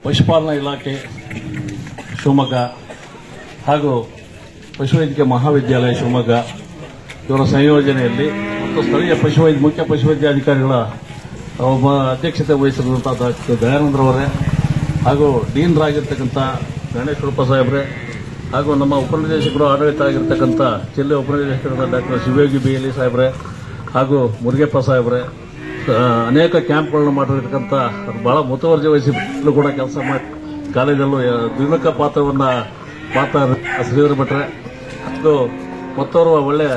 ಪಶುಪಾಲನಾ ಇಲಾಖೆ ಶಿವಮೊಗ್ಗ ಹಾಗೂ ಪಶುವೈದ್ಯಕೀಯ ಮಹಾವಿದ್ಯಾಲಯ ಶಿವಮೊಗ್ಗ ಇವರ ಸಂಯೋಜನೆಯಲ್ಲಿ ಮತ್ತು ಸ್ಥಳೀಯ ಮುಖ್ಯ ಪಶುವೈದ್ಯಾಧಿಕಾರಿಗಳ ಅಧ್ಯಕ್ಷತೆ ವಹಿಸಿರುವಂತಹ ಡಾಕ್ಟರ್ ದಯಾನಂದ್ರವರೇ ಹಾಗೂ ಡೀನ್ರಾಗಿರ್ತಕ್ಕಂಥ ಗಣೇಶ್ ರೂಪ ಸಾಹೇಬ್ರೆ ಹಾಗೂ ನಮ್ಮ ಉಪನಿರ್ದೇಶಕರು ಆಡಳಿತ ಆಗಿರ್ತಕ್ಕಂಥ ಜಿಲ್ಲೆ ಉಪನಿರ್ದೇಶಕರಾದ ಡಾಕ್ಟರ್ ಶಿವಯೋಗಿ ಬಿಎಲಿ ಸಾಹೇಬ್ರೆ ಹಾಗೂ ಮುರುಗೇಪ್ಪ ಸಾಹೇಬ್ರೆ, ಅನೇಕ ಕ್ಯಾಂಪ್ಗಳನ್ನು ಮಾಡಿರ್ತಕ್ಕಂಥ ಬಹಳ ಮುತುವರ್ಜಿ ವಹಿಸಿ ಕೂಡ ಕೆಲಸ ಮಾಡಿ ಕಾಲೇಜಲ್ಲೂ ದ್ವಿಮುಖ ಪಾತ್ರವನ್ನು ಶ್ರೀಧರ್ ಭಟ್ರೆ ಹಾಗೂ ಮತ್ತೋರ್ವ ಒಳ್ಳೆ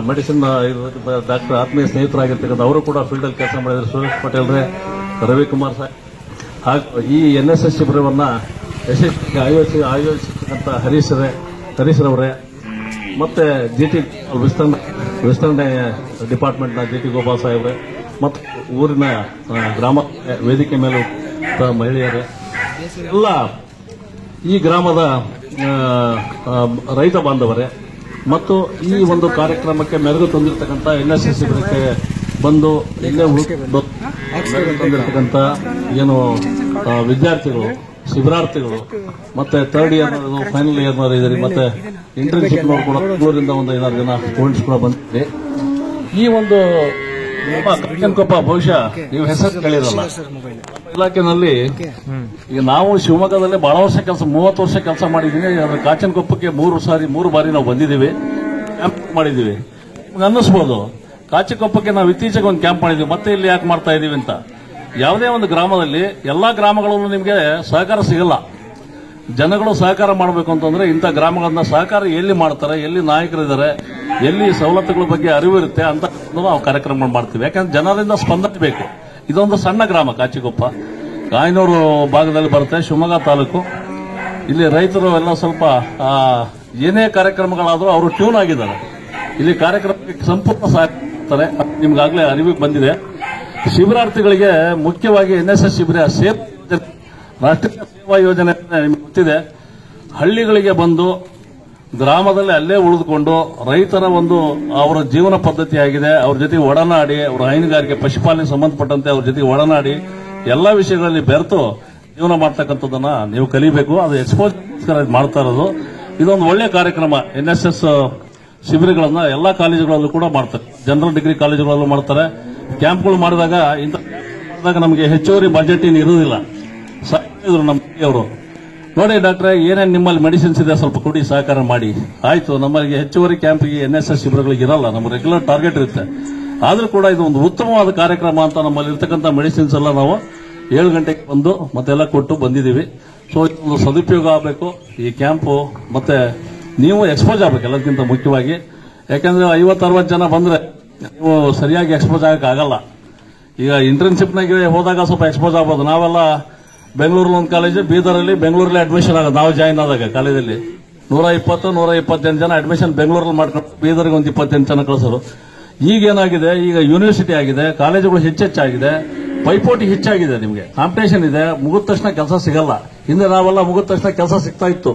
ಮೆಡಿಸಿನ್ ಡಾಕ್ಟರ್ ಆತ್ಮೀಯ ಸ್ನೇಹಿತರಾಗಿರ್ತಕ್ಕಂಥ ಅವರು ಕೂಡ ಫೀಲ್ಡಲ್ಲಿ ಕೆಲಸ ಮಾಡಿದ್ದಾರೆ. ಸುರೇಶ್ ಪಟೇಲ್ರೆ, ರವಿಕುಮಾರ್ ಸಾಹೇಬ್ ಹಾಗೂ ಈ NSS ಶಿಬಿರವನ್ನು ಯಶಸ್ವಿಯಾಗಿ ಆಯೋಜಿಸಿರ್ತಕ್ಕಂಥ ಹರೀಶ್ರವರೇ ಮತ್ತೆ ಜಿಟಿ ವೆಸ್ಟರ್ನ್ ಡಿಪಾರ್ಟ್ಮೆಂಟ್ನ ಜಿಟಿ ಗೋಪಾಲ್ ಸಾಹೇಬ್ರೆ ಮತ್ತು ಊರಿನ ಗ್ರಾಮ ವೇದಿಕೆ ಮೇಲೆ ಮಹಿಳೆಯರೇ, ಎಲ್ಲ ಈ ಗ್ರಾಮದ ರೈತ ಬಾಂಧವರೇ ಮತ್ತು ಈ ಒಂದು ಕಾರ್ಯಕ್ರಮಕ್ಕೆ ಮೆರುಗು ತಂದಿರತಕ್ಕಂಥ NSS ಶಿಬಿರಕ್ಕೆ ಬಂದು ಇಲ್ಲೇ ಮೆರುಗು ತಂದಿರತಕ್ಕಂಥ ಏನು ವಿದ್ಯಾರ್ಥಿಗಳು, ಶಿಬಿರಾರ್ಥಿಗಳು ಮತ್ತೆ ಥರ್ಡ್ ಇಯರ್ ಫೈನಲ್ ಇಯರ್ನವರು ಇದ್ದಾರೆ, ಮತ್ತೆ ಇಂಟರ್ನ್ಶಿಪ್ನವರು ಕೂಡ ಬೆಂಗಳೂರಿಂದ ಒಂದು 5-6 ಜನ ಸ್ಟೂಡೆಂಟ್ಸ್ ಕೂಡ ಬಂದಿದೆ. ಈ ಒಂದು ಕಾಚನಕೊಪ್ಪ ಬಹುಶಃ ನೀವು ಹೆಸರು ಕೇಳಿರಲ್ಲ, ಇಲಾಖೆನಲ್ಲಿ ಈಗ ನಾವು ಶಿವಮೊಗ್ಗದಲ್ಲಿ ಬಹಳ ವರ್ಷ 30 ವರ್ಷ ಕೆಲಸ ಮಾಡಿದ್ದೀವಿ. ಕಾಚನಕೊಪ್ಪಕ್ಕೆ 3 ಬಾರಿ ನಾವು ಬಂದಿದ್ದೀವಿ, ಕ್ಯಾಂಪ್ ಮಾಡಿದ್ದೀವಿ. ಅನ್ನಿಸ್ಬೋದು ಕಾಚನಕೊಪ್ಪಕ್ಕೆ ನಾವು ಇತ್ತೀಚೆಗೆ ಒಂದು ಕ್ಯಾಂಪ್ ಮಾಡಿದ್ದೀವಿ, ಮತ್ತೆ ಇಲ್ಲಿ ಯಾಕೆ ಮಾಡ್ತಾ ಇದೀವಿ ಅಂತ. ಯಾವುದೇ ಒಂದು ಗ್ರಾಮದಲ್ಲಿ ಎಲ್ಲಾ ಗ್ರಾಮಗಳಲ್ಲೂ ನಿಮಗೆ ಸಹಕಾರ ಸಿಗಲ್ಲ. ಜನಗಳು ಸಹಕಾರ ಮಾಡಬೇಕು ಅಂತಂದ್ರೆ ಇಂಥ ಗ್ರಾಮಗಳನ್ನ ಸಹಕಾರ ಎಲ್ಲಿ ಮಾಡ್ತಾರೆ, ಎಲ್ಲಿ ನಾಯಕರಿದ್ದಾರೆ, ಎಲ್ಲಿ ಸವಲತ್ತುಗಳ ಬಗ್ಗೆ ಅರಿವು ಇರುತ್ತೆ ಅಂತ ನಾವು ಕಾರ್ಯಕ್ರಮ ಮಾಡ್ತೀವಿ. ಯಾಕಂದ್ರೆ ಜನರಿಂದ ಸ್ಪಂದನೆ ಬೇಕು. ಇದೊಂದು ಸಣ್ಣ ಗ್ರಾಮ ಕಾಚಿಕೊಪ್ಪ, ಗಾಯನೂರು ಭಾಗದಲ್ಲಿ ಬರುತ್ತೆ, ಶಿವಮೊಗ್ಗ ತಾಲೂಕು. ಇಲ್ಲಿ ರೈತರು ಎಲ್ಲ ಸ್ವಲ್ಪ ಏನೇ ಕಾರ್ಯಕ್ರಮಗಳಾದರೂ ಅವರು ಟ್ಯೂನ್ ಆಗಿದ್ದಾರೆ. ಇಲ್ಲಿ ಕಾರ್ಯಕ್ರಮಕ್ಕೆ ಸಂಪೂರ್ಣ ಸಹಕಾರ ಮಾಡ್ತಾರೆ. ನಿಮ್ಗಾಗಲೇ ಅರಿವಿಗೆ ಬಂದಿದೆ. ಶಿಬಿರಾರ್ಥಿಗಳಿಗೆ ಮುಖ್ಯವಾಗಿ NSS ಶಿಬಿರ ರಾಷ್ಟ್ರೀಯ ಸೇವಾ ಯೋಜನೆ ನಿಮ್ಗೆ ಗೊತ್ತಿದೆ. ಹಳ್ಳಿಗಳಿಗೆ ಬಂದು ಗ್ರಾಮದಲ್ಲಿ ಅಲ್ಲೇ ಉಳಿದುಕೊಂಡು ರೈತರ ಒಂದು ಅವರ ಜೀವನ ಪದ್ಧತಿ ಆಗಿದೆ, ಅವ್ರ ಜೊತೆ ಒಡನಾಡಿ, ಅವರ ಹೈನುಗಾರಿಕೆ ಪಶುಪಾಲನೆಗೆ ಸಂಬಂಧಪಟ್ಟಂತೆ ಅವ್ರ ಜೊತೆ ಒಡನಾಡಿ ಎಲ್ಲಾ ವಿಷಯಗಳಲ್ಲಿ ಬೆರೆತು ಜೀವನ ಮಾಡ್ತಕ್ಕಂಥದ್ದನ್ನ ನೀವು ಕಲಿಬೇಕು. ಅದು ಎಕ್ಸ್ಪೋಜರ್ ಮಾಡ್ತಾ ಇರೋದು ಇದೊಂದು ಒಳ್ಳೆ ಕಾರ್ಯಕ್ರಮ. NSS ಶಿಬಿರಗಳನ್ನ ಎಲ್ಲಾ ಕಾಲೇಜುಗಳಲ್ಲೂ ಕೂಡ ಮಾಡ್ತಾರೆ, ಜನರಲ್ ಡಿಗ್ರಿ ಕಾಲೇಜುಗಳಲ್ಲೂ ಮಾಡ್ತಾರೆ. ಕ್ಯಾಂಪ್ಗಳು ಮಾಡಿದಾಗ ನಮಗೆ ಹೆಚ್ಚುವರಿ ಬಜೆಟ್ ಏನು ಇರುವುದಿಲ್ಲ. ಸಾಕಿದ್ರು ನಮ್ಮ ಅವರು, ನೋಡಿ ಡಾಕ್ಟ್ರೆ ಏನೇನು ನಿಮ್ಮಲ್ಲಿ ಮೆಡಿಸಿನ್ಸ್ ಇದೆ ಸ್ವಲ್ಪ ಕೊಡಿ, ಸಹಕಾರ ಮಾಡಿ. ಆಯ್ತು, ನಮ್ಮಲ್ಲಿ ಹೆಚ್ಚುವರಿ ಕ್ಯಾಂಪ್ಗೆ NSS ಶಿಬಿರಗಳಿಗೆ ಇರಲ್ಲ, ನಮ್ಮ ರೆಗ್ಯುಲರ್ ಟಾರ್ಗೆಟ್ ಇರುತ್ತೆ. ಆದ್ರೂ ಕೂಡ ಇದು ಒಂದು ಉತ್ತಮವಾದ ಕಾರ್ಯಕ್ರಮ ಅಂತ ನಮ್ಮಲ್ಲಿ ಇರ್ತಕ್ಕಂಥ ಮೆಡಿಸಿನ್ಸ್ ಎಲ್ಲ ನಾವು 7 ಗಂಟೆಗೆ ಬಂದು ಮತ್ತೆಲ್ಲ ಕೊಟ್ಟು ಬಂದಿದ್ದೀವಿ. ಸೊ ಇದೊಂದು ಸದುಪಯೋಗ ಆಗಬೇಕು ಈ ಕ್ಯಾಂಪು, ಮತ್ತೆ ನೀವು ಎಕ್ಸ್ಪೋಸ್ ಆಗಬೇಕು ಎಲ್ಲದಕ್ಕಿಂತ ಮುಖ್ಯವಾಗಿ. ಯಾಕಂದ್ರೆ 50-60 ಜನ ಬಂದ್ರೆ ನೀವು ಸರಿಯಾಗಿ ಎಕ್ಸ್ಪೋಸ್ ಆಗಕ್ಕಾಗಲ್ಲ. ಈಗ ಇಂಟರ್ನ್ಶಿಪ್ನಾಗೆ ಹೋದಾಗ ಸ್ವಲ್ಪ ಎಕ್ಸ್ಪೋಸ್ ಆಗ್ಬೋದು. ನಾವೆಲ್ಲ ಬೆಂಗಳೂರಲ್ಲಿ ಒಂದು ಕಾಲೇಜ್, ಬೀದರಲ್ಲಿ ಬೆಂಗಳೂರಲ್ಲಿ ಅಡ್ಮಿಷನ್ ಆಗೋದು. ನಾವು ಜಾಯಿನ್ ಆದಾಗ ಕಾಲೇಜಲ್ಲಿ 120-128 ಜನ ಅಡ್ಮಿಷನ್ ಬೆಂಗಳೂರಲ್ಲಿ ಮಾಡ್ಕೊಂಡು ಬೀದರ್ಗೆ ಒಂದು 28 ಜನ ಕಳಿಸೋರು. ಈಗೇನಾಗಿದೆ, ಈಗ ಯೂನಿವರ್ಸಿಟಿ ಆಗಿದೆ, ಕಾಲೇಜುಗಳು ಹೆಚ್ಚಾಗಿದೆ, ಪೈಪೋಟಿ ಹೆಚ್ಚಾಗಿದೆ, ನಿಮಗೆ ಕಾಂಪಿಟೇಷನ್ ಇದೆ. ಮುಗಿದ ತಕ್ಷಣ ಕೆಲಸ ಸಿಗಲ್ಲ. ಹಿಂದೆ ನಾವೆಲ್ಲ ಮುಗಿದ ತಕ್ಷಣ ಕೆಲಸ ಸಿಗ್ತಾ ಇತ್ತು.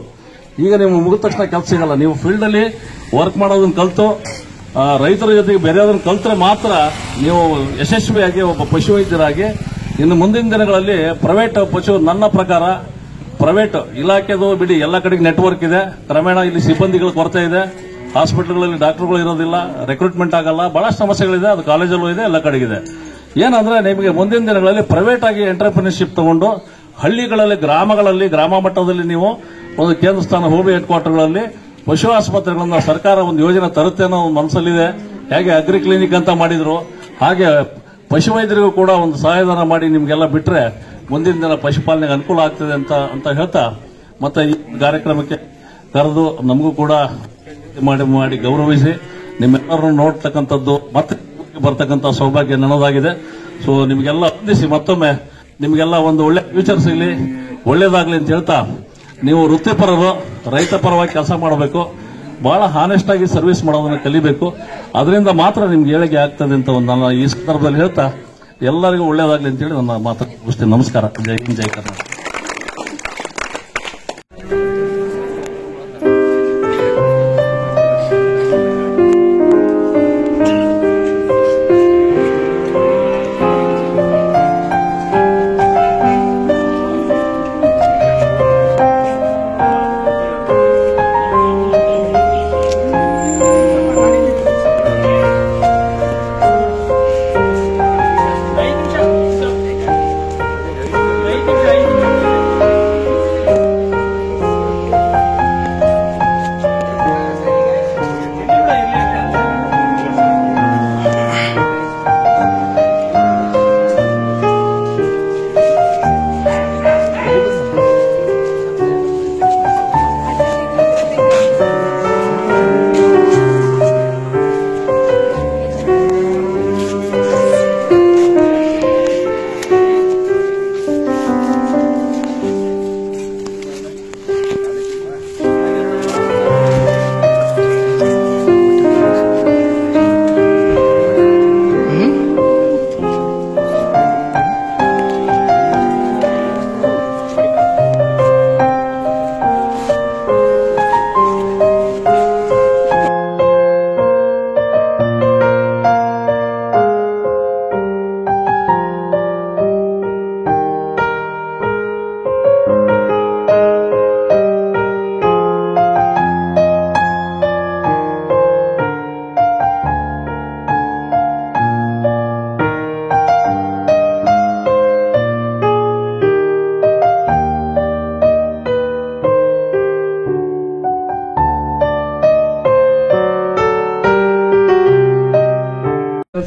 ಈಗ ನೀವು ಮುಗಿದ ತಕ್ಷಣ ಕೆಲಸ ಸಿಗಲ್ಲ. ನೀವು ಫೀಲ್ಡ್ ಅಲ್ಲಿ ವರ್ಕ್ ಮಾಡೋದನ್ನ ಕಲ್ತು ರೈತರ ಜೊತೆಗೆ ಬೇರೆಯವ್ರನ್ನ ಕಲ್ತ್ರೆ ಮಾತ್ರ ನೀವು ಯಶಸ್ವಿಯಾಗಿ ಒಬ್ಬ ಪಶುವೈದ್ಯರಾಗಿ ಇನ್ನು ಮುಂದಿನ ದಿನಗಳಲ್ಲಿ ಪ್ರೈವೇಟ್ ನನ್ನ ಪ್ರಕಾರ ಪ್ರೈವೇಟ್ ಇಲಾಖೆದು ಬಿಡಿ, ಎಲ್ಲ ಕಡೆಗೆ ನೆಟ್ವರ್ಕ್ ಇದೆ. ಕ್ರಮೇಣ ಇಲ್ಲಿ ಸಿಬ್ಬಂದಿಗಳ ಕೊರತೆ ಇದೆ, ಹಾಸ್ಪಿಟಲ್ಗಳಲ್ಲಿ ಡಾಕ್ಟರ್ಗಳು ಇರೋದಿಲ್ಲ, ರೆಕ್ರೂಟ್ಮೆಂಟ್ ಆಗಲ್ಲ, ಬಹಳಷ್ಟು ಸಮಸ್ಯೆಗಳಿದೆ. ಅದು ಕಾಲೇಜಲ್ಲೂ ಇದೆ, ಎಲ್ಲ ಕಡೆಗಿದೆ. ಏನಂದ್ರೆ ನಿಮಗೆ ಮುಂದಿನ ದಿನಗಳಲ್ಲಿ ಪ್ರೈವೇಟ್ ಆಗಿ ಎಂಟರ್ಪ್ರಿನರ್ಶಿಪ್ ತಗೊಂಡು ಹಳ್ಳಿಗಳಲ್ಲಿ, ಗ್ರಾಮಗಳಲ್ಲಿ, ಗ್ರಾಮ ಮಟ್ಟದಲ್ಲಿ ನೀವು ಒಂದು ಕೇಂದ್ರ ಸ್ಥಾನ ಹೋಬಳಿ ಹೆಡ್ ಕ್ವಾರ್ಟರ್ಗಳಲ್ಲಿ ಪಶು ಆಸ್ಪತ್ರೆಗಳನ್ನ ಸರ್ಕಾರ ಒಂದು ಯೋಜನೆ ತರುತ್ತೆ ಅನ್ನೋ ಒಂದು ಮನಸ್ಸಲ್ಲಿದೆ. ಹೇಗೆ ಅಗ್ರಿ ಕ್ಲಿನಿಕ್ ಅಂತ ಮಾಡಿದ್ರು ಹಾಗೆ ಪಶುವೈದ್ಯರಿಗೂ ಕೂಡ ಒಂದು ಸಹಾಯಧನ ಮಾಡಿ ನಿಮ್ಗೆಲ್ಲ ಬಿಟ್ರೆ ಮುಂದಿನ ದಿನ ಪಶುಪಾಲನೆಗೆ ಅನುಕೂಲ ಆಗ್ತದೆ ಅಂತ ಹೇಳ್ತಾ, ಮತ್ತೆ ಈ ಕಾರ್ಯಕ್ರಮಕ್ಕೆ ಕರೆದು ನಮಗೂ ಕೂಡ ಮಾಡಿ ಗೌರವಿಸಿ ನಿಮ್ಮೆಲ್ಲರನ್ನು ನೋಡ್ತಕ್ಕಂಥದ್ದು ಮತ್ತೆ ಬರ್ತಕ್ಕಂಥ ಸೌಭಾಗ್ಯ ನನ್ನದಾಗಿದೆ. ಸೊ ನಿಮಗೆಲ್ಲ ವಂದಿಸಿ ಮತ್ತೊಮ್ಮೆ ನಿಮಗೆಲ್ಲ ಒಂದು ಒಳ್ಳೆ ಫ್ಯೂಚರ್ ಸಿಗಲಿ, ಒಳ್ಳೇದಾಗ್ಲಿ ಅಂತ ಹೇಳ್ತಾ, ನೀವು ವೃತ್ತಿಪರರು, ರೈತ ಪರವಾಗಿ ಕೆಲಸ ಮಾಡಬೇಕು, ಬಹಳ ಹಾನೆಸ್ಟ್ ಆಗಿ ಸರ್ವಿಸ್ ಮಾಡೋದನ್ನ ಕಲಿಬೇಕು. ಅದರಿಂದ ಮಾತ್ರ ನಿಮ್ಗೆ ಏಳಿಗೆ ಆಗ್ತದೆ ಅಂತ ಒಂದು ನಾನು ಈ ಸಂದರ್ಭದಲ್ಲಿ ಹೇಳ್ತಾ ಎಲ್ಲರಿಗೂ ಒಳ್ಳೇದಾಗ್ಲಿ ಅಂತ ಹೇಳಿ ನನ್ನ ಮಾತು ಮುಗಿಸ್ತೀನಿ. ನಮಸ್ಕಾರ. Jai Hind, Jai Karnataka.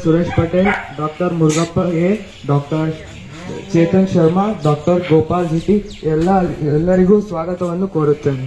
Suresh Patel, doctor Murugappa A, doctor Chetan Sharma, doctor Gopal GT ಎಲ್ಲರಿಗೂ ಸ್ವಾಗತವನ್ನು ಕೋರುತ್ತೇನೆ.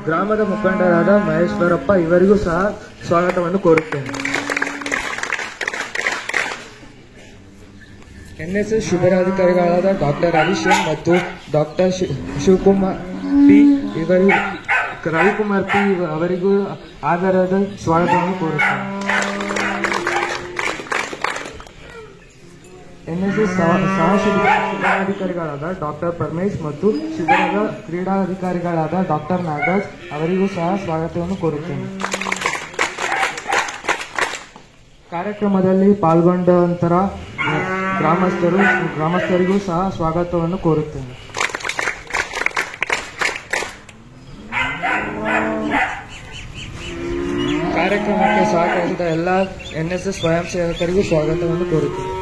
ಗ್ರಾಮದ ಮುಖಂಡರಾದ ಮಹೇಶ್ವರಪ್ಪ ಇವರಿಗೂ ಸಹ ಸ್ವಾಗತವನ್ನು ಕೋರುತ್ತೇನೆ. ಎನ್ಎಸ್ಎಸ್ ಶಿಬಿರಾಧಿಕಾರಿಗಳಾದ ಡಾಕ್ಟರ್ ಹರೀಶನ್ ಮತ್ತು doctor Shivakumar P Ravikumar P ಅವರಿಗೂ ಆಧಾರದ ಸ್ವಾಗತವನ್ನು ಕೋರುತ್ತೇನೆ. ಎನ್ಎಸ್ಎಸ್ ಸಹ ಶಿಬಿರಾಧಿಕಾರಿಗಳಾದ ಡಾಕ್ಟರ್ ಪರಮೇಶ್ ಮತ್ತು ಶಿಬಿರದ ಕ್ರೀಡಾಧಿಕಾರಿಗಳಾದ ಡಾಕ್ಟರ್ ನಾಗರಾಜ್ ಅವರಿಗೂ ಸಹ ಸ್ವಾಗತವನ್ನು ಕೋರುತ್ತೇನೆ. ಕಾರ್ಯಕ್ರಮದಲ್ಲಿ ಪಾಲ್ಗೊಂಡ ನಂತರ ಗ್ರಾಮಸ್ಥರಿಗೂ ಸಹ ಸ್ವಾಗತವನ್ನು ಕೋರುತ್ತೇನೆ. ಕಾರ್ಯಕ್ರಮಕ್ಕೆ ಸಹಕರಿಸಿದ ಎಲ್ಲ ಎನ್ಎಸ್ಎಸ್ ಸ್ವಯಂ ಸೇವಕರಿಗೂ ಸ್ವಾಗತವನ್ನು ಕೋರುತ್ತೇನೆ.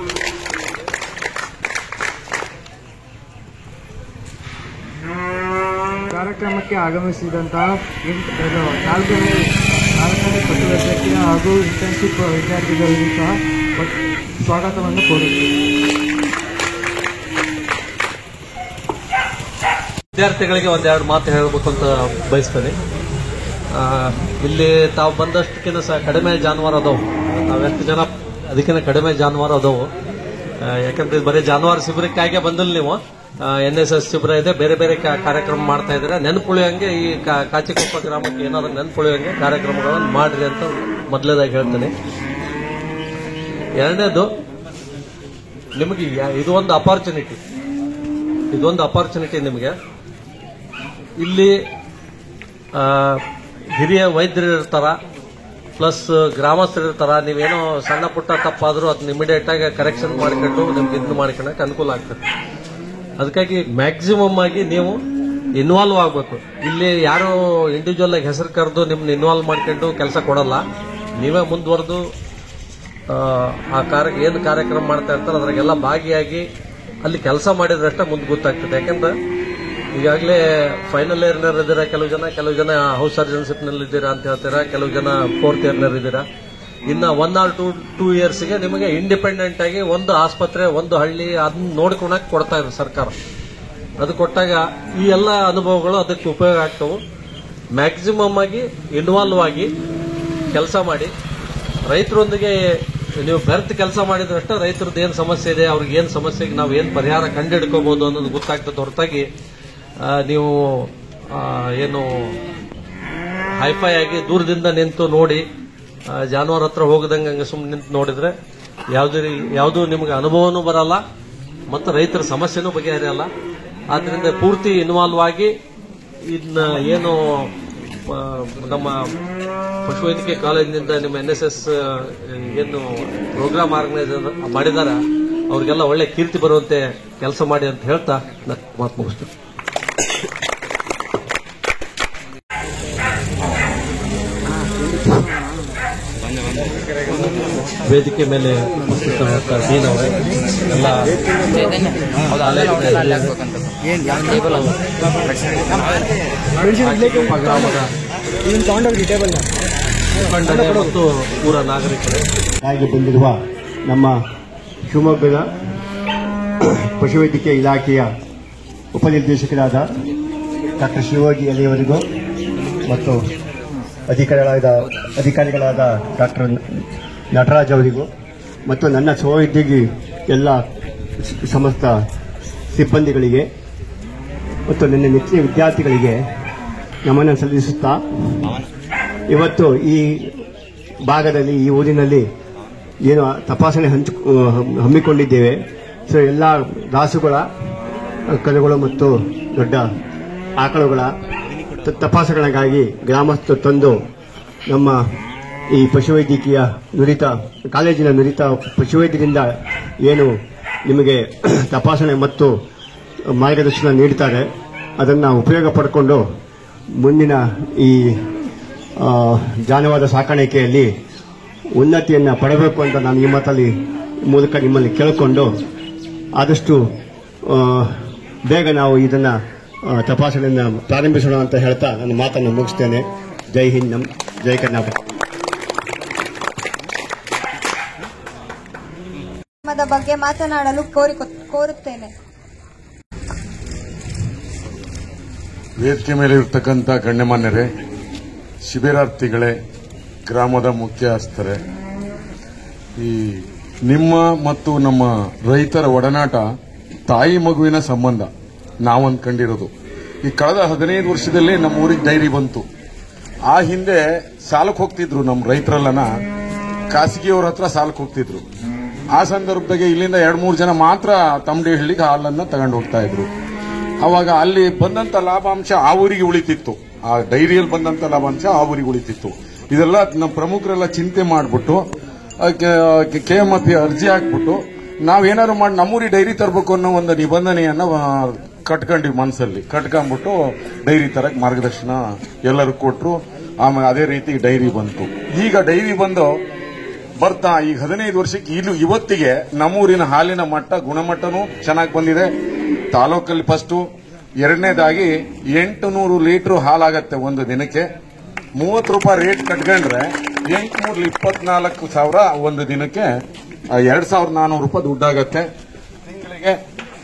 ಕಾರ್ಯಕ್ರಮಕ್ಕೆ ಆಗಮಿಸಿದಂತಹ ನಾಲ್ಕನೇ ಪಠ್ಯವರ್ಗಕ್ಕೆ ಹಾಗೂ ಇಂಟರ್ನ್ಶಿಪ್ ವಿದ್ಯಾರ್ಥಿಗಳಿಗೂ ಸಹ ಸ್ವಾಗತವನ್ನು ಕೋರುತ್ತೇವೆ. ವಿದ್ಯಾರ್ಥಿಗಳಿಗೆ ಒಂದೆರಡು ಮಾತು ಹೇಳಬೇಕು ಅಂತ ಬಯಸ್ತೇನೆ. ಇಲ್ಲಿ ತಾವು ಬಂದಷ್ಟಕ್ಕಿಂತ ಸಹ ಕಡಿಮೆ ಜಾನುವಾರು ಅದಾವು. ನಾವೆಷ್ಟು ಜನ ಅದಕ್ಕಿಂತ ಕಡಿಮೆ ಜಾನುವಾರು ಅದಾವು. ಯಾಕಂದ್ರೆ ಬರೀ ಜಾನುವಾರು ಶಿಬಿರಕ್ಕಾಗೆ ಬಂದಿಲ್ಲ ನೀವು. ಎನ್ಎಸ್ಎಸ್ ಶಿಬಿರ ಇದೆ, ಬೇರೆ ಬೇರೆ ಕಾರ್ಯಕ್ರಮ ಮಾಡ್ತಾ ಇದ್ದಾರೆ. ನೆನಪುಳಿಯಂಗೆ ಈ ಕಾಚಿಕೊಪ್ಪ ಗ್ರಾಮಕ್ಕೆ ಏನಾದ್ರು ನೆನಪುಳಿಯಂಗೆ ಕಾರ್ಯಕ್ರಮಗಳನ್ನು ಮಾಡ್ರಿ ಅಂತ ಮೊದಲೇದಾಗಿ ಹೇಳ್ತೇನೆ. ಎರಡನೇದು, ನಿಮಗೆ ಇದೊಂದು ಅಪಾರ್ಚುನಿಟಿ ನಿಮಗೆ. ಇಲ್ಲಿ ಹಿರಿಯ ವೈದ್ಯರು ಇರ್ತಾರ, ಪ್ಲಸ್ ಗ್ರಾಮಸ್ಥರು ಇರ್ತಾರ. ನೀವೇನೋ ಸಣ್ಣ ಪುಟ್ಟ ತಪ್ಪಾದರೂ ಅದನ್ನ ಇಮಿಡಿಯೇಟ್ ಆಗಿ ಕರೆಕ್ಷನ್ ಮಾಡಿಕೊಂಡು ನಿಮ್ಗೆ ಇದನ್ನ ಮಾಡ್ಕೊಳಕ್ಕೆ ಅನುಕೂಲ ಆಗ್ತದೆ. ಅದಕ್ಕಾಗಿ ಮ್ಯಾಕ್ಸಿಮಮ್ ಆಗಿ ನೀವು ಇನ್ವಾಲ್ವ್ ಆಗಬೇಕು. ಇಲ್ಲಿ ಯಾರು ಇಂಡಿವಿಜುವಲ್ ಆಗಿ ಹೆಸರು ಕರೆದು ನಿಮ್ನ ಇನ್ವಾಲ್ವ್ ಮಾಡ್ಕೊಂಡು ಕೆಲಸ ಕೊಡಲ್ಲ. ನೀವೇ ಮುಂದುವರೆದು ಏನು ಕಾರ್ಯಕ್ರಮ ಮಾಡ್ತಾ ಇರ್ತಾರೆ ಅದ್ರಾಗೆಲ್ಲ ಭಾಗಿಯಾಗಿ ಅಲ್ಲಿ ಕೆಲಸ ಮಾಡಿದ್ರಷ್ಟೇ ಮುಂದೆ ಗೊತ್ತಾಗ್ತದೆ. ಯಾಕಂದ್ರೆ ಈಗಾಗಲೇ ಫೈನಲ್ ಇಯರ್ನರ್ ಇದ್ದೀರಾ, ಕೆಲವು ಜನ ಹೌಸ್ ಸರ್ಜನ್ಶಿಪ್ನಲ್ಲಿ ಇದ್ದೀರಾ ಅಂತ ಹೇಳ್ತೀರಾ, ಕೆಲವು ಜನ 4th ಇಯರ್ನರ್ ಇದ್ದೀರಾ. ಇನ್ನ 1 or 2 yearsಗೆ ನಿಮಗೆ ಇಂಡಿಪೆಂಡೆಂಟ್ ಆಗಿ ಒಂದು ಆಸ್ಪತ್ರೆ, ಒಂದು ಹಳ್ಳಿ ಅದನ್ನ ನೋಡ್ಕೊಳಕ್ ಕೊಡ್ತಾ ಇದೆ ಸರ್ಕಾರ. ಅದು ಕೊಟ್ಟಾಗ ಈ ಎಲ್ಲ ಅನುಭವಗಳು ಅದಕ್ಕೆ ಉಪಯೋಗ ಆಗ್ತವೆ. ಮ್ಯಾಕ್ಸಿಮಮ್ ಆಗಿ ಇನ್ವಾಲ್ವ್ ಆಗಿ ಕೆಲಸ ಮಾಡಿ ರೈತರೊಂದಿಗೆ ನೀವು ಬೆರ್ತ್ ಕೆಲಸ ಮಾಡಿದ್ರಷ್ಟೇ ರೈತರದ್ದು ಏನು ಸಮಸ್ಯೆ ಇದೆ, ಅವ್ರಿಗೆ ಏನು ಸಮಸ್ಯೆಗೆ ನಾವು ಏನು ಪರಿಹಾರ ಕಂಡುಹಿಡ್ಕೋಬಹುದು ಅನ್ನೋದು ಗೊತ್ತಾಗ್ತದೆ. ಹೊರತಾಗಿ ನೀವು ಏನು ಹೈಫೈ ಆಗಿ ದೂರದಿಂದ ನಿಂತು ನೋಡಿ ಜಾನುವಾರು ಹತ್ರ ಹೋಗದಂಗೆ ಹಂಗೆ ಸುಮ್ಮನೆ ನಿಂತು ನೋಡಿದ್ರೆ ಯಾವುದೂ ನಿಮಗೆ ಅನುಭವನೂ ಬರಲ್ಲ ಮತ್ತು ರೈತರ ಸಮಸ್ಯೆನೂ ಬಗೆಹರಿಯಲ್ಲ. ಆದ್ರಿಂದ ಪೂರ್ತಿ ಇನ್ವಾಲ್ವ್ ಆಗಿ ಇದನ್ನ ಏನು ನಮ್ಮ ಪಶುವೈದ್ಯಕೀಯ ಕಾಲೇಜಿನಿಂದ ನಿಮ್ಮ ಎನ್ಎಸ್ಎಸ್ ಏನು ಪ್ರೋಗ್ರಾಮ್ ಆರ್ಗನೈಸರ್ ಮಾಡಿದಾರ ಅವ್ರಿಗೆಲ್ಲ ಒಳ್ಳೆ ಕೀರ್ತಿ ಬರುವಂತೆ ಕೆಲಸ ಮಾಡಿ ಅಂತ ಹೇಳ್ತಾ ಮಾತು ಮುಗಿಸ್ತೀನಿ. ವೇದಿಕೆ ಮೇಲೆ ಡೀನ್ ಅವರೇ, ಎಲ್ಲ ಗ್ರಾಮದ ಮುಖಂಡರೇ ಮತ್ತು ಊರ ನಾಗರಿಕರೇ, ಆಗಿ ಬಂದಿರುವ ನಮ್ಮ ಶಿವಮೊಗ್ಗದ ಪಶುವೈದ್ಯಕೀಯ ಇಲಾಖೆಯ ಉಪನಿರ್ದೇಶಕರಾದ ಡಾಕ್ಟರ್ ಶಿವಯೋಗಿ ಅಲಿಯವರಿಗೂ ಮತ್ತು ಅಧಿಕಾರಿಗಳಾದ ಡಾಕ್ಟರ್ ನಟರಾಜ್ ಅವರಿಗೂ ಮತ್ತು ನನ್ನ ಸಹೋದ್ಯೋಗಿ ಎಲ್ಲ ಸಮಸ್ತ ಸಿಬ್ಬಂದಿಗಳಿಗೆ ಮತ್ತು ನನ್ನ ನೆಚ್ಚಿನ ವಿದ್ಯಾರ್ಥಿಗಳಿಗೆ ನಮನ ಸಲ್ಲಿಸುತ್ತಾ, ಇವತ್ತು ಈ ಭಾಗದಲ್ಲಿ ಈ ಊರಿನಲ್ಲಿ ಏನು ತಪಾಸಣೆ ಹಮ್ಮಿಕೊಂಡಿದ್ದೇವೆ. ಸೊ ಎಲ್ಲ ರಾಸುಗಳ, ಕರುಗಳು ಮತ್ತು ದೊಡ್ಡ ಆಕಳುಗಳ ತಪಾಸಣೆಗಾಗಿ ಗ್ರಾಮಸ್ಥರು ತಂದು ನಮ್ಮ ಈ ಪಶುವೈದ್ಯಕೀಯ ಕಾಲೇಜಿನ ನುರಿತ ಪಶುವೈದ್ಯರಿಂದ ಏನು ನಿಮಗೆ ತಪಾಸಣೆ ಮತ್ತು ಮಾರ್ಗದರ್ಶನ ನೀಡ್ತಾರೆ. ಅದನ್ನು ಉಪಯೋಗ ಪಡ್ಕೊಂಡು ಮುಂದಿನ ಈ ಜಾನುವಾರು ಸಾಕಾಣಿಕೆಯಲ್ಲಿ ಉನ್ನತಿಯನ್ನು ಪಡೆಯಬೇಕು ಅಂತ ನಾನು ಈ ಮಾತಲ್ಲಿ ಮೂಲಕ ನಿಮ್ಮಲ್ಲಿ ಕೇಳಿಕೊಂಡು ಆದಷ್ಟು ಬೇಗ ನಾವು ಇದನ್ನು ತಪಾಸಣೆಯನ್ನು ಪ್ರಾರಂಭಿಸೋಣ ಅಂತ ಹೇಳ್ತಾ ನನ್ನ ಮಾತನ್ನು ಮುಗಿಸ್ತೇನೆ. ಜೈ ಹಿಂದ್, ಜೈ ಕರ್ನಾಟಕ. ಬಗ್ಗೆ ಮಾತನಾಡಲು ಕೋರುತ್ತೇನೆ. ವೇದಿಕೆ ಮೇಲೆ ಇರತಕ್ಕಂಥ ಗಣ್ಯಮಾನ್ಯರೇ, ಶಿಬಿರಾರ್ಥಿಗಳೇ, ಗ್ರಾಮದ ಮುಖ್ಯಸ್ಥರೇ, ಈ ನಿಮ್ಮ ಮತ್ತು ನಮ್ಮ ರೈತರ ಒಡನಾಟ ತಾಯಿ ಮಗುವಿನ ಸಂಬಂಧ ನಾವು ಅಂದ್ಕೊಂಡಿರೋದು. ಈ ಕಳೆದ 15 ವರ್ಷದಲ್ಲಿ ನಮ್ಮ ಊರಿಗೆ ಡೈರಿ ಬಂತು. ಆ ಹಿಂದೆ ಸಾಲಕ್ಕೆ ಹೋಗ್ತಿದ್ರು ನಮ್ಮ ರೈತರೆಲ್ಲನ, ಖಾಸಗಿಯವ್ರ ಹತ್ರ ಸಾಲಕ್ಕೆ ಹೋಗ್ತಿದ್ರು. ಆ ಸಂದರ್ಭದಾಗೆ ಇಲ್ಲಿಂದ 2-3 ಜನ ಮಾತ್ರ ತಮ್ಮಡಿಹಳ್ಳಿಗೆ ಹಾಲನ್ನು ತಗೊಂಡು ಹೋಗ್ತಾ ಇದ್ರು. ಅವಾಗ ಅಲ್ಲಿ ಬಂದಂತ ಲಾಭಾಂಶ ಆ ಊರಿಗೆ ಉಳಿತಿತ್ತು, ಆ ಡೈರಿಯಲ್ಲಿ ಬಂದಂತ ಲಾಭಾಂಶ ಆ ಊರಿಗೆ ಉಳಿತಿತ್ತು. ಇದೆಲ್ಲ ನಮ್ಮ ಪ್ರಮುಖರೆಲ್ಲ ಚಿಂತೆ ಮಾಡಿಬಿಟ್ಟು KMF ಅರ್ಜಿ ಹಾಕ್ಬಿಟ್ಟು ನಾವೇನಾದ್ರು ಮಾಡಿ ನಮ್ಮೂರಿಗೆ ಡೈರಿ ತರಬೇಕು ಅನ್ನೋ ಒಂದು ನಿಬಂಧನೆಯನ್ನ ಕಟ್ಕೊಂಡ್ವಿ, ಮನಸ್ಸಲ್ಲಿ ಕಟ್ಕೊಂಡ್ಬಿಟ್ಟು ಡೈರಿ ತರಕ್ ಮಾರ್ಗದರ್ಶನ ಎಲ್ಲರೂ ಕೊಟ್ರು. ಆಮೇಲೆ ಅದೇ ರೀತಿ ಡೈರಿ ಬಂತು. ಈಗ ಡೈರಿ ಬಂದು ಬರ್ತಾ ಈಗ 15 ವರ್ಷಕ್ಕೆ ಇವತ್ತಿಗೆ ನಮ್ಮೂರಿನ ಹಾಲಿನ ಮಟ್ಟ ಗುಣಮಟ್ಟನೂ ಚೆನ್ನಾಗಿ ಬಂದಿದೆ. ತಾಲೂಕಲ್ಲಿ ಫಸ್ಟು. ಎರಡನೇದಾಗಿ 800 ಲೀಟರ್ ಹಾಲಾಗತ್ತೆ ಒಂದು ದಿನಕ್ಕೆ. 30 ರೂಪಾಯಿ ರೇಟ್ ಕಟ್ಕೊಂಡ್ರೆ 824,000 ಒಂದು ದಿನಕ್ಕೆ 2,400 ರೂಪಾಯಿ ದುಡ್ಡಾಗತ್ತೆ. ತಿಂಗಳಿಗೆ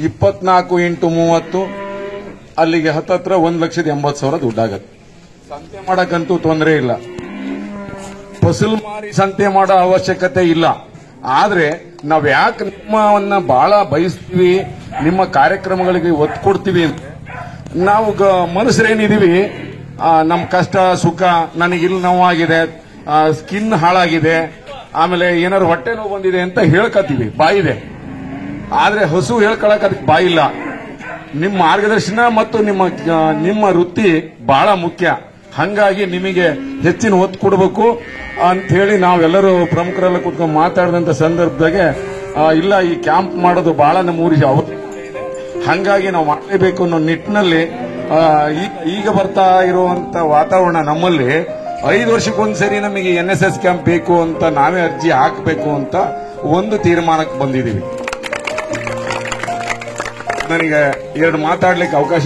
24 × 30 ಅಲ್ಲಿಗೆ ಹತ್ತತ್ರ 1,80,000 ದುಡ್ಡಾಗತ್ತೆ. ಸಂತೆ ಮಾಡಕ್ಕಂತೂ ತೊಂದರೆ ಇಲ್ಲ, ಫಸಲು ಮಾರಿ ಸಂತೆ ಮಾಡೋ ಅವಶ್ಯಕತೆ ಇಲ್ಲ. ಆದ್ರೆ ನಾವ್ ಯಾಕೆ ನಿಮ್ಮವನ್ನ ಬಹಳ ಬಯಸ್ತೀವಿ, ನಿಮ್ಮ ಕಾರ್ಯಕ್ರಮಗಳಿಗೆ ಒತ್ತು ಕೊಡ್ತೀವಿ ಅಂದ್ರೆ, ನಾವು ಮನುಷ್ಯರೇನಿದೀವಿ, ನಮ್ಮ ಕಷ್ಟ ಸುಖ, ನನಗಿಲ್ಲಿ ನೋವಾಗಿದೆ, ಸ್ಕಿನ್ ಹಾಳಾಗಿದೆ, ಆಮೇಲೆ ಏನಾದ್ರು ಹೊಟ್ಟೆ ನೋವು ಬಂದಿದೆ ಅಂತ ಹೇಳ್ಕತ್ತೀವಿ, ಬಾಯಿದೆ. ಆದ್ರೆ ಹಸು ಹೇಳ್ಕೊಳಕ್ ಅದಕ್ಕೆ ಬಾಯಿಲ್ಲ. ನಿಮ್ಮ ಮಾರ್ಗದರ್ಶನ ಮತ್ತು ನಿಮ್ಮ ವೃತ್ತಿ ಬಹಳ ಮುಖ್ಯ. ಹಂಗಾಗಿ ನಿಮಗೆ ಹೆಚ್ಚಿನ ಒತ್ತು ಕೊಡಬೇಕು ಅಂತ ಹೇಳಿ ನಾವೆಲ್ಲರೂ ಪ್ರಮುಖರೆಲ್ಲ ಕೂತ್ಕೊಂಡು ಮಾತಾಡಿದಂತ ಸಂದರ್ಭದಾಗೆ ಇಲ್ಲ, ಈ ಕ್ಯಾಂಪ್ ಮಾಡೋದು ಬಹಳ ನಮ್ಮ ಊರಿಗೆ ಅವಶ್ಯಕತೆ ಇದೆ, ಹಂಗಾಗಿ ನಾವು ಮಾಡಲೇಬೇಕು ಅನ್ನೋ ನಿಟ್ಟಿನಲ್ಲಿ ಈಗ ಬರ್ತಾ ಇರುವಂತ ವಾತಾವರಣ ನಮ್ಮಲ್ಲಿ 5 ವರ್ಷಕ್ಕೊಂದ್ಸರಿ ನಮಗೆ NSS ಕ್ಯಾಂಪ್ ಬೇಕು ಅಂತ ನಾವೇ ಅರ್ಜಿ ಹಾಕಬೇಕು ಅಂತ ಒಂದು ತೀರ್ಮಾನಕ್ಕೆ ಬಂದಿದ್ದೀವಿ. ನನಗೆ 2 ಮಾತಾಡ್ಲಿಕ್ಕೆ ಅವಕಾಶ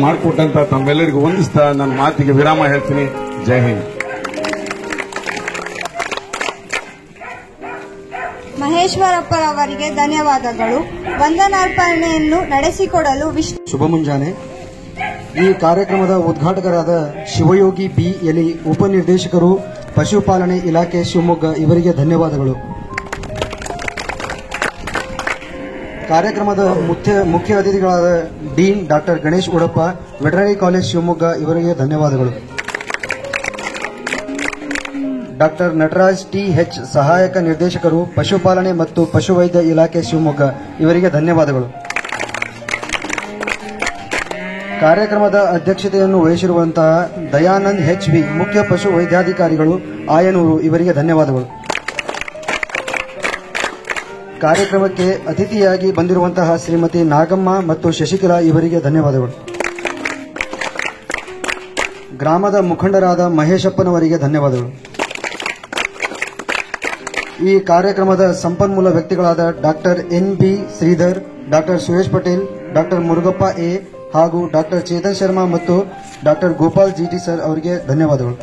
ಮಾಡಿಕೊಟ್ಟಂತ ತಮ್ಮೆಲ್ಲರಿಗೂ ವಂದಿಸ್ತಾ ನನ್ನ ಮಾತಿಗೆ ವಿರಾಮ ಹೇಳ್ತೀನಿ. ಜೈ ಹಿಂದ್. ಮಹೇಶ್ವರಪ್ಪರವರಿಗೆ ಧನ್ಯವಾದಗಳು. ವಂದನಾರ್ಪಣೆಯನ್ನು ನಡೆಸಿಕೊಡಲು ಶುಭ ಮುಂಜಾನೆ. ಈ ಕಾರ್ಯಕ್ರಮದ ಉದ್ಘಾಟಕರಾದ ಶಿವಯೋಗಿ B.L. ಉಪನಿರ್ದೇಶಕರು, ಪಶುಪಾಲನೆ ಇಲಾಖೆ ಶಿವಮೊಗ್ಗ ಇವರಿಗೆ ಧನ್ಯವಾದಗಳು. ಕಾರ್ಯಕ್ರಮದ ಮುಖ್ಯ ಅತಿಥಿಗಳಾದ dean doctor Ganesh Udappa, veterinary college Shivamogga ಇವರಿಗೆ ಧನ್ಯವಾದಗಳು. ಡಾಕ್ಟರ್ ನಟರಾಜ್ TH, ಸಹಾಯಕ ನಿರ್ದೇಶಕರು, ಪಶುಪಾಲನೆ ಮತ್ತು ಪಶುವೈದ್ಯ ಇಲಾಖೆ ಶಿವಮೊಗ್ಗ ಇವರಿಗೆ ಧನ್ಯವಾದಗಳು. ಕಾರ್ಯಕ್ರಮದ ಅಧ್ಯಕ್ಷತೆಯನ್ನು ವಹಿಸಿರುವಂತಹ ದಯಾನಂದ್ HV, ಮುಖ್ಯ ಪಶು ವೈದ್ಯಾಧಿಕಾರಿಗಳು, ಆಯನೂರು ಇವರಿಗೆ ಧನ್ಯವಾದಗಳು. ಕಾರ್ಯಕ್ರಮಕ್ಕೆ ಅತಿಥಿಯಾಗಿ ಬಂದಿರುವಂತಹ ಶ್ರೀಮತಿ ನಾಗಮ್ಮ ಮತ್ತು ಶಶಿಕಲಾ ಇವರಿಗೆ ಧನ್ಯವಾದಗಳು. ಗ್ರಾಮದ ಮುಖಂಡರಾದ ಮಹೇಶಪ್ಪನವರಿಗೆ ಧನ್ಯವಾದಗಳು. ಈ ಕಾರ್ಯಕ್ರಮದ ಸಂಪನ್ಮೂಲ ವ್ಯಕ್ತಿಗಳಾದ doctor NB Shridhar, doctor Suresh Patel, doctor Murugappa A ಹಾಗೂ ಡಾಕ್ಟರ್ ಚೇತನ್ ಶರ್ಮಾ ಮತ್ತು ಡಾಕ್ಟರ್ ಗೋಪಾಲ್ GT ಸರ್ ಅವರಿಗೆ ಧನ್ಯವಾದಗಳು.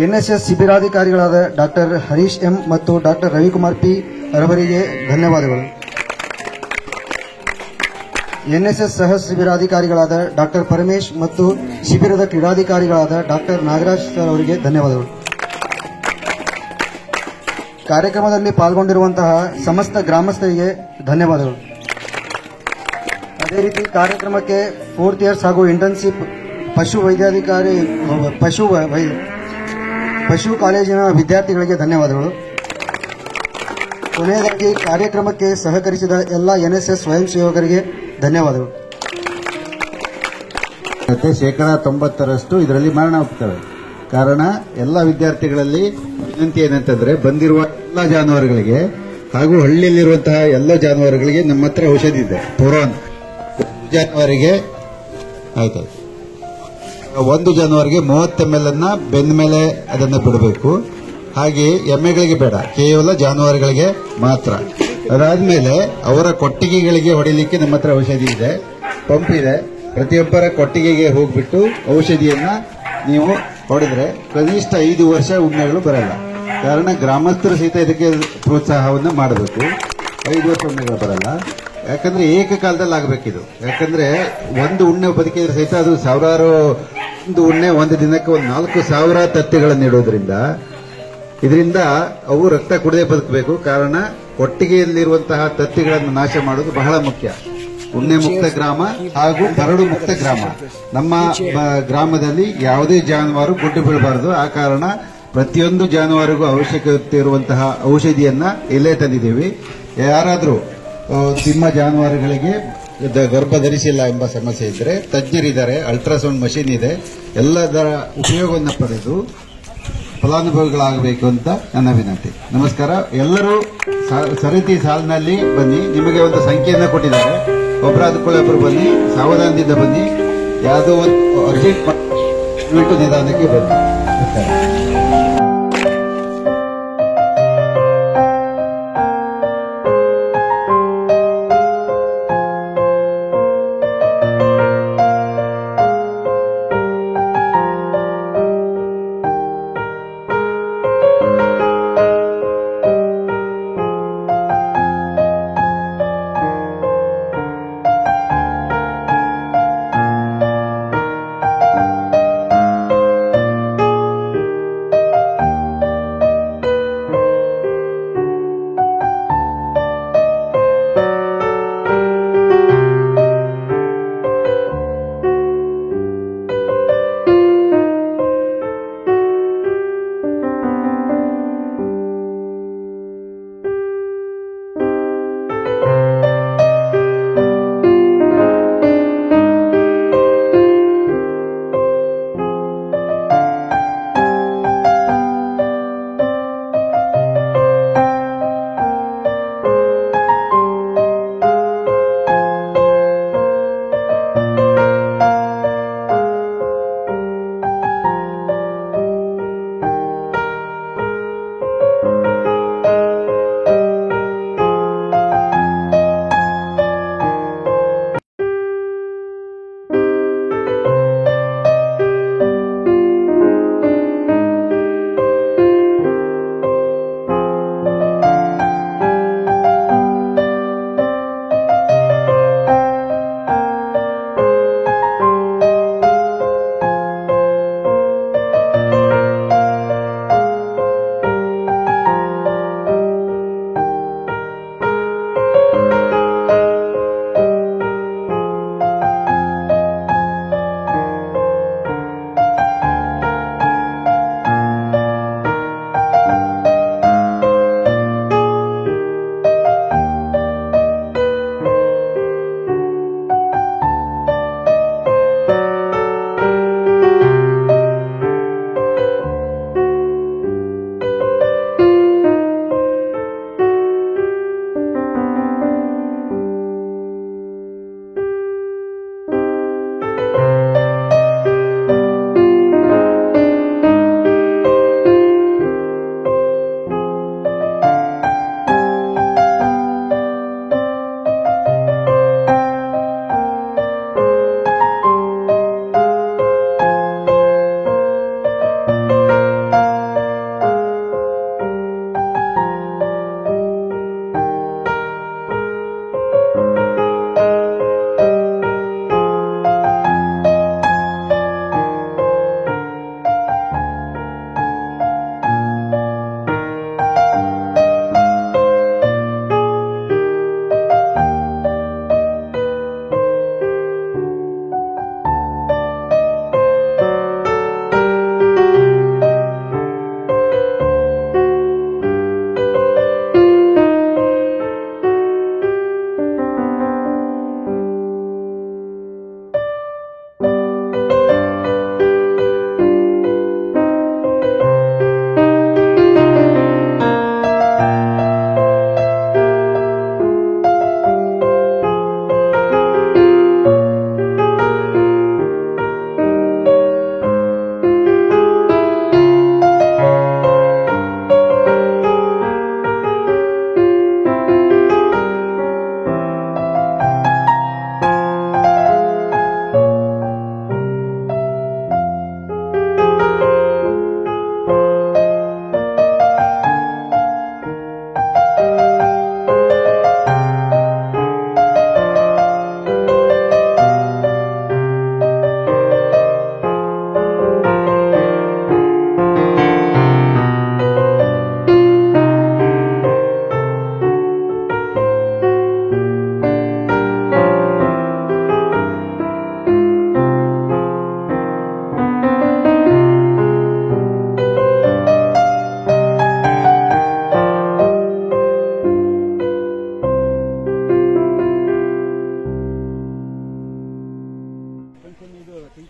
NSS ಶಿಬಿರಾಧಿಕಾರಿಗಳಾದ ಡಾಕ್ಟರ್ ಹರೀಶ್ M ಮತ್ತು ಡಾಕ್ಟರ್ ರವಿಕುಮಾರ್ P ಅವರಿಗೆ ಧನ್ಯವಾದಗಳು. NSS ಸಹ ಶಿಬಿರಾಧಿಕಾರಿಗಳಾದ ಡಾಕ್ಟರ್ ಪರಮೇಶ್ ಮತ್ತು ಶಿಬಿರದ ಕ್ರೀಡಾಧಿಕಾರಿಗಳಾದ ಡಾಕ್ಟರ್ ನಾಗರಾಜ್ ಸರ್ ಅವರಿಗೆ ಧನ್ಯವಾದಗಳು. ಕಾರ್ಯಕ್ರಮದಲ್ಲಿ ಪಾಲ್ಗೊಂಡಿರುವಂತಹ ಸಮಸ್ತ ಗ್ರಾಮಸ್ಥರಿಗೆ ಧನ್ಯವಾದಗಳು. ಅದೇ ರೀತಿ ಕಾರ್ಯಕ್ರಮಕ್ಕೆ 4th ಇಯರ್ಸ್ ಹಾಗೂ ಇಂಟರ್ನ್ಶಿಪ್ ಪಶು ಕಾಲೇಜಿನ ವಿದ್ಯಾರ್ಥಿಗಳಿಗೆ ಧನ್ಯವಾದಗಳು. ಕೊನೆಯದಾಗಿ ಕಾರ್ಯಕ್ರಮಕ್ಕೆ ಸಹಕರಿಸಿದ ಎಲ್ಲ NSS ಸ್ವಯಂ ಸೇವಕರಿಗೆ ಧನ್ಯವಾದಗಳು. ಶೇಕಡಾ 90% ಇದರಲ್ಲಿ ಮರಣ ಹೋಗ್ತವೆ. ಕಾರಣ ಎಲ್ಲ ವಿದ್ಯಾರ್ಥಿಗಳಲ್ಲಿ ವಿನಂತಿ ಏನಂತಂದ್ರೆ ಬಂದಿರುವ ಎಲ್ಲ ಜಾನುವಾರುಗಳಿಗೆ ಹಾಗೂ ಹಳ್ಳಿಯಲ್ಲಿರುವಂತಹ ಎಲ್ಲ ಜಾನುವಾರುಗಳಿಗೆ ನಮ್ಮ ಹತ್ರ ಔಷಧಿ ಇದೆ. ಪುರಾನ್ ಜಾನುವಾರಿಗೆ ಆಯ್ತು, ಒಂದು ಜಾನುವಾರಿಗೆ 30 ml ಅನ್ನ ಬೆಂದ ಮೇಲೆ ಅದನ್ನ ಬಿಡಬೇಕು. ಹಾಗೆ ಎಮ್ಮೆಗಳಿಗೆ ಬೇಡ, ಕೇವಲ ಜಾನುವಾರುಗಳಿಗೆ ಮಾತ್ರ. ಅದಾದ್ಮೇಲೆ ಅವರ ಕೊಟ್ಟಿಗೆಗಳಿಗೆ ಹೊಡಿಲಿಕ್ಕೆ ನಮ್ಮ ಹತ್ರ ಔಷಧಿ ಇದೆ, ಪಂಪ್ ಇದೆ. ಪ್ರತಿಯೊಬ್ಬರ ಕೊಟ್ಟಿಗೆಗೆ ಹೋಗ್ಬಿಟ್ಟು ಔಷಧಿಯನ್ನ ನೀವು ಹೊಡೆದ್ರೆ ಕನಿಷ್ಠ 5 ವರ್ಷ ಉಣ್ಣೆಗಳು ಬರಲ್ಲ. ಕಾರಣ ಗ್ರಾಮಸ್ಥರು ಸಹಿತ ಇದಕ್ಕೆ ಪ್ರೋತ್ಸಾಹವನ್ನು ಮಾಡಬೇಕು. 5 ವರ್ಷ ಉಣ್ಣೆಗಳು ಬರಲ್ಲ. ಯಾಕಂದ್ರೆ ಏಕಕಾಲದಲ್ಲಿ ಆಗಬೇಕಿದು. ಯಾಕಂದ್ರೆ ಒಂದು ಉಣ್ಣೆ ಬದುಕಿದ್ರೆ ಸಹಿತ ಅದು ಸಾವಿರಾರು, ಒಂದು ಉಣ್ಣೆ ಒಂದು ದಿನಕ್ಕೆ 4,000 ತತ್ತಿಗಳನ್ನು ನೀಡೋದ್ರಿಂದ ಇದರಿಂದ ಅವು ರಕ್ತ ಕುಡದೆ ಬದುಕಬೇಕು. ಕಾರಣ ಕೊಟ್ಟಿಗೆಯಲ್ಲಿರುವಂತಹ ತತ್ತಿಗಳನ್ನು ನಾಶ ಮಾಡೋದು ಬಹಳ ಮುಖ್ಯ. ಉಣ್ಣೆ ಮುಕ್ತ ಗ್ರಾಮ ಹಾಗೂ ಬರಡು ಮುಕ್ತ ಗ್ರಾಮ. ನಮ್ಮ ಗ್ರಾಮದಲ್ಲಿ ಯಾವುದೇ ಜಾನುವಾರು ಗುಡ್ಡು ಬೀಳಬಾರದು. ಆ ಕಾರಣ ಪ್ರತಿಯೊಂದು ಜಾನುವಾರಿಗೂ ಅವಶ್ಯಕತೆ ಇರುವಂತಹ ಔಷಧಿಯನ್ನ ಇಲ್ಲೇ ತಂದಿದ್ದೀವಿ. ಯಾರಾದರೂ ನಿಮ್ಮ ಜಾನುವಾರುಗಳಿಗೆ ಗರ್ಭ ಧರಿಸಿಲ್ಲ ಎಂಬ ಸಮಸ್ಯೆ ಇದ್ದರೆ ತಜ್ಞರಿದ್ದಾರೆ, ಅಲ್ಟ್ರಾಸೌಂಡ್ ಮಷೀನ್ ಇದೆ. ಎಲ್ಲದರ ಉಪಯೋಗವನ್ನು ಪಡೆದು ಫಲಾನುಭವಿಗಳಾಗಬೇಕು ಅಂತ ನನ್ನ ವಿನಂತಿ. ನಮಸ್ಕಾರ. ಎಲ್ಲರೂ ಸರತಿ ಸಾಲಿನಲ್ಲಿ ಬನ್ನಿ. ನಿಮಗೆ ಒಂದು ಸಂಖ್ಯೆಯನ್ನು ಕೊಟ್ಟಿದ್ದಾರೆ. ಒಬ್ಬರಾದಕೊಳ್ಳೊಬ್ಬರು ಬನ್ನಿ, ಸಾವಧಾನದಿಂದ ಬನ್ನಿ. ಯಾವುದೋ ಒಂದು ಅರ್ಜೆಂಟ್ ನಿಧಾನಕ್ಕೆ ಬನ್ನಿ. ನಮಸ್ಕಾರ.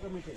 ಕಮಿಟಿ